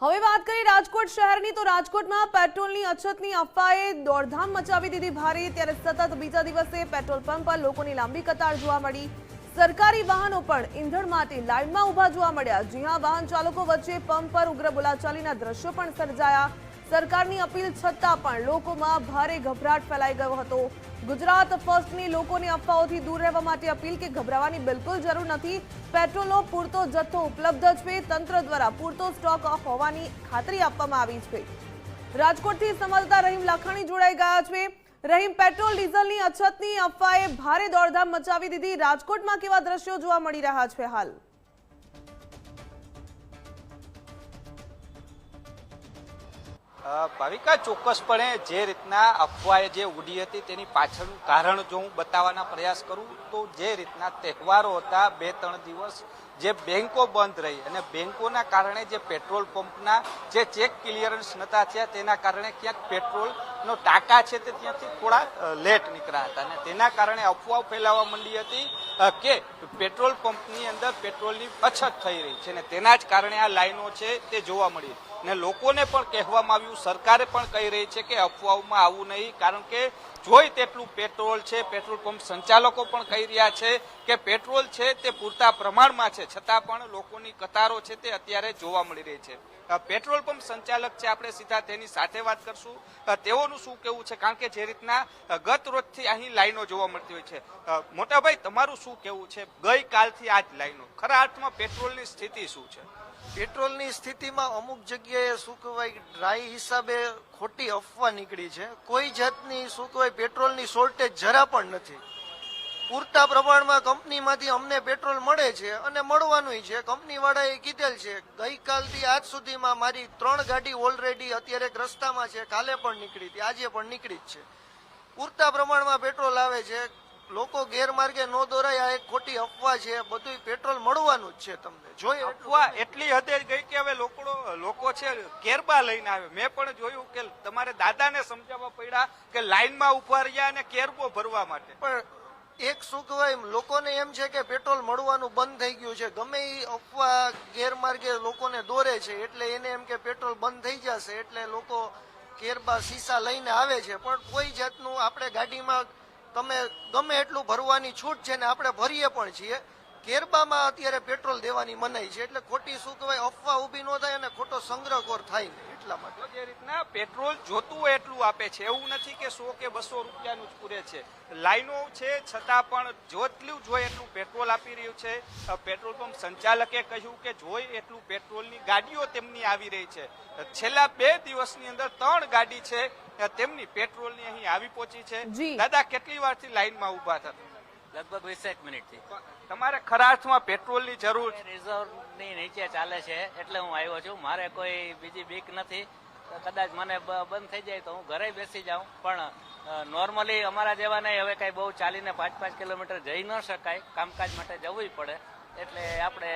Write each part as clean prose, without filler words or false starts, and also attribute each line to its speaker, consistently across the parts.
Speaker 1: હવે વાત કરીએ રાજકોટ શહેરની તો રાજકોટમાં પેટ્રોલની અછતની અફવાએ દોડધામ મચાવી દીધી ભારે। ત્યારે સતત બીજા દિવસે પેટ્રોલ પંપ પર લોકોની લાંબી કતાર જોવા મળી। સરકારી વાહનો પણ ઈંધણ માટે લાઇનમાં ઊભા જોવા મળ્યા। જી હા, વાહન ચાલકો વચ્ચે પંપ પર ઉગ્ર બોલાચાલીના દ્રશ્યો પણ સર્જાયા। સરકારની અપીલ છતાં પણ લોકોમાં ભારે ગભરાટ ફેલાઈ ગયો હતો। ગુજરાત ફર્સ્ટની લોકોને અફવાઓથી દૂર રહેવા માટે અપીલ કે ગભરાવાની બિલકુલ જરૂર નથી। પેટ્રોલનો પૂરતો જથ્થો ઉપલબ્ધ છે। તંત્ર દ્વારા પૂરતો સ્ટોક હોવાની ખાતરી આપવામાં આવી છે। રાજકોટથી સંવાદદાતા રહીમ લાખાણી જોડાઈ ગયા છે। રહીમ, પેટ્રોલ ડીઝલની અછતની અફવાએ ભારે દોડધામ મચાવી દીધી। રાજકોટમાં કેવા દ્રશ્યો જોવા મળી રહ્યા છે હાલ?
Speaker 2: ભાવિકા, ચોક્કસપણે જે રીતના અફવાએ જે ઉડી હતી તેની પાછળનું કારણ જો હું બતાવવાના પ્રયાસ કરું તો જે રીતના તહેવારો હતા, 2-3 દિવસ જે બેંકો બંધ રહી અને બેંકોના કારણે જે પેટ્રોલ પંપના જે ચેક ક્લિયરન્સ નહોતા થયા તેના કારણે ક્યાંક પેટ્રોલનો ટાંકા છે તે ત્યાંથી થોડા લેટ નીકળ્યા હતા અને તેના કારણે અફવાઓ ફેલાવા માંડી હતી કે પેટ્રોલ પંપની અંદર પેટ્રોલની અછત થઈ રહી છે અને તેના જ કારણે આ લાઈનો છે તે જોવા મળી ને લોકોને પણ કહેવામાં આવ્યું, સરકારે પણ કહી રહી છે કે અફવાઓમાં આવવું નહીં, કારણ કે જોઈ તેટલું પેટ્રોલ છે। પેટ્રોલ પંપ સંચાલકો પણ કહી રહ્યા છે કે પેટ્રોલ છે તે પૂરતા પ્રમાણમાં છે, છતાં પણ લોકોની કતારો છે તે અત્યારે જોવા મળી રહી છે। પેટ્રોલ પંપ સંચાલક છે, આપણે સીધા તેની સાથે વાત કરશું, તેઓનું શું કહેવું છે, કારણ કે જે રીતના ગત રોજથી અહીં લાઈનો જોવા મળતી હોય છે। મોટાભાઈ, તમારું શું કહેવું છે? ગઈકાલથી આજ લાઈનો, ખરા અર્થમાં પેટ્રોલની સ્થિતિ શું છે?
Speaker 3: પેટ્રોલની સ્થિતિમાં અમુક જગ્યાએ શું કહેવાય ડ્રાય હિસાબે ખોટી અફવા નીકળી છે। કોઈ જાતની શું કહેવાય પેટ્રોલની શોર્ટેજ જરા પણ નથી। પૂરતા પ્રમાણમાં કંપનીમાંથી અમને પેટ્રોલ મળે છે અને મળવાનું છે। કંપનીવાળાએ કીધેલ છે, ગઈકાલથી આજ સુધીમાં મારી 3 ગાડી ઓલરેડી અત્યારે રસ્તામાં છે, કાલે પણ નીકળી હતી, આજે પણ નીકળી જ છે। પૂરતા પ્રમાણમાં પેટ્રોલ આવે છે, લોકો ગેરમાર્ગે ન દોરાય, આ એક ખોટી અફવા છે। બધું પેટ્રોલ મળવાનું જ છે તમને। જોઈએ
Speaker 2: અફવા એટલી હદે ગઈ કે હવે લોકો છે કેરબા લઈને આવે। મેં પણ જોયું કે તમારે દાદાને સમજાવવા પડ્યા કે લાઈનમાં ઉભા રહ્યા અને કેરબો ભરવા માટે।
Speaker 3: પણ એક શું કહેવાય, લોકોને એમ છે કે પેટ્રોલ મળવાનું બંધ થઈ ગયું છે, ગમે એ અફવા ગેરમાર્ગે લોકોને દોરે છે, એટલે એને એમ કે પેટ્રોલ બંધ થઈ જશે એટલે લોકો કેરબા શીશા લઈને આવે છે। પણ કોઈ જાતનું આપણે ગાડીમાં તમે ગમે એટલું ભરવાની છૂટ છે ને આપણે ભરીએ પણ છીએ। કેરબામાં અત્યારે પેટ્રોલ દેવાની મનાઈ છે, એટલે ખોટી શું કહેવાય અફવા ઊભી ન થાય અને ખોટો સંગ્રહખોર થાય ને એટલા માટે।
Speaker 2: જે રીતના પેટ્રોલ જોતું હોય એટલું આપે છે, એવું નથી કે 100 કે 200 રૂપિયાનું જ પૂરે છે। લાઈનો છે છતાં પણ જેટલું જોઈએ એટલું પેટ્રોલ આપી રહ્યું છે। પેટ્રોલ પંપ સંચાલકે કહ્યું કે જોઈ એટલું પેટ્રોલની ગાડીઓ તેમની આવી રહી છે। છેલ્લા 2 દિવસની અંદર 3 ગાડી છે તેમની પેટ્રોલની અહીં આવી પહોંચી છે। દાદા, કેટલી વારથી લાઈનમાં ઉભા હતા?
Speaker 4: લગભગ 20 મિનિટથી।
Speaker 2: તમારે ખરા અર્થમાં પેટ્રોલની જરૂર છે?
Speaker 4: રિઝર્વની નીચે ચાલે છે એટલે હું આવ્યો છું। મારે કોઈ બીજી બીક નથી। કદાચ મને બંધ થઈ જાય તો હું ઘરે બેસી જાઉં, પણ નોર્મલી અમારા જેવાને હવે કઈ બહુ ચાલીને 5-5 કિલોમીટર જઈ ન શકાય, કામકાજ માટે જવું પડે, એટલે આપણે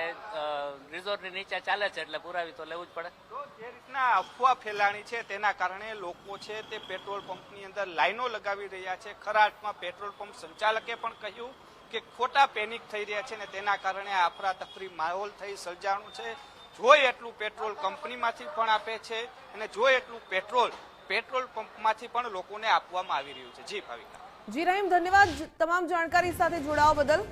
Speaker 4: રિઝોર્ટની નીચે ચાલે છે એટલે પુરાવી તો લેવું જ પડે।
Speaker 2: તો જે રીતના અફવા ફેલાણી છે તેના કારણે લોકો છે તે પેટ્રોલ પંપની અંદર લાઈનો લગાવી રહ્યા છે। ખરા અર્થમાં પેટ્રોલ પંપ સંચાલકે પણ કહ્યું કે ખોટા પેનિક થઈ રહ્યા છે ને તેના કારણે અફરાતફરી માહોલ થઈ સર્જાણું છે। જોઈએ એટલું પેટ્રોલ કંપનીમાંથી પણ આપે છે અને જોઈએ એટલું પેટ્રોલ પંપમાંથી પણ લોકોને આપવામાં આવી રહ્યું છે। જી ભાવિકા।
Speaker 1: જી રહીમ, ધન્યવાદ તમામ જાણકારી સાથે જોડાવા બદલ।